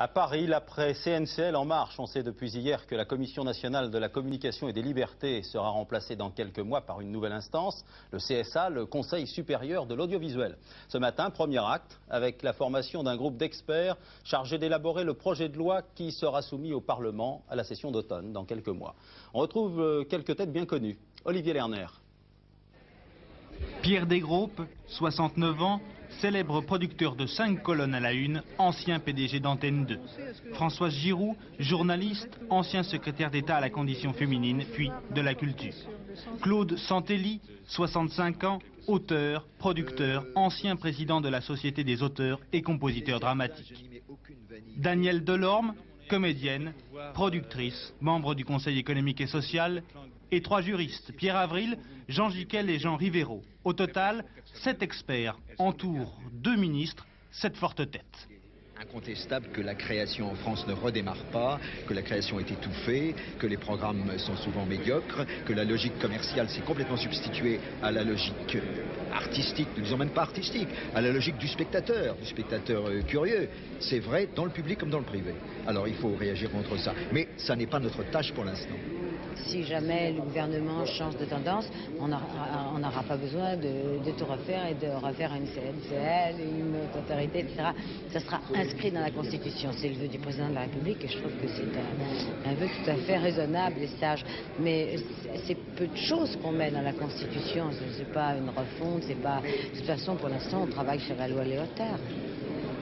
À Paris, l'après CNCL en marche. On sait depuis hier que la Commission nationale de la communication et des libertés sera remplacée dans quelques mois par une nouvelle instance, le CSA, le Conseil supérieur de l'audiovisuel. Ce matin, premier acte, avec la formation d'un groupe d'experts chargé d'élaborer le projet de loi qui sera soumis au Parlement à la session d'automne dans quelques mois. On retrouve quelques têtes bien connues. Olivier Lerner. Pierre Desgroupes, 69 ans, célèbre producteur de 5 colonnes à la une, ancien PDG d'Antenne 2. Françoise Giroud, journaliste, ancien secrétaire d'État à la condition féminine, puis de la culture. Claude Santelli, 65 ans, auteur, producteur, ancien président de la Société des auteurs et compositeurs dramatiques. Danielle Delorme, comédienne, productrice, membre du Conseil économique et social, et 3 juristes, Pierre Avril, Jean Gicquel et Jean Rivero. Au total, 7 experts entourent 2 ministres, 7 fortes têtes. Incontestable que la création en France ne redémarre pas, que la création est étouffée, que les programmes sont souvent médiocres, que la logique commerciale s'est complètement substituée à la logique artistique, ne disons même pas artistique, à la logique du spectateur curieux. C'est vrai dans le public comme dans le privé. Alors il faut réagir contre ça. Mais ça n'est pas notre tâche pour l'instant. Si jamais le gouvernement change de tendance, on n'aura pas besoin de tout refaire et de refaire une CNCL, une autorité, etc. Ça sera inscrit dans la Constitution. C'est le vœu du président de la République et je trouve que c'est un vœu tout à fait raisonnable et sage. Mais c'est peu de choses qu'on met dans la Constitution. C'est pas une refonte, c'est pas... De toute façon, pour l'instant, on travaille sur la loi Léotard.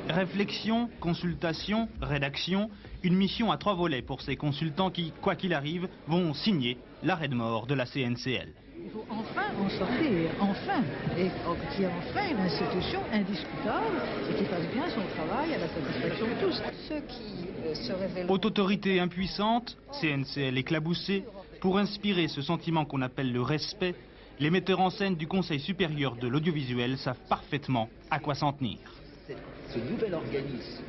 Réflexion, consultation, rédaction, une mission à 3 volets pour ces consultants qui, quoi qu'il arrive, vont signer l'arrêt de mort de la CNCL. Il faut enfin en sortir, enfin, et qu'il y ait enfin une institution indiscutable et qui fasse bien son travail à la satisfaction de tous. Ceux qui se révèlent... Haute autorité impuissante, CNCL éclaboussée, pour inspirer ce sentiment qu'on appelle le respect, les metteurs en scène du Conseil supérieur de l'audiovisuel savent parfaitement à quoi s'en tenir. Ce nouvel organisme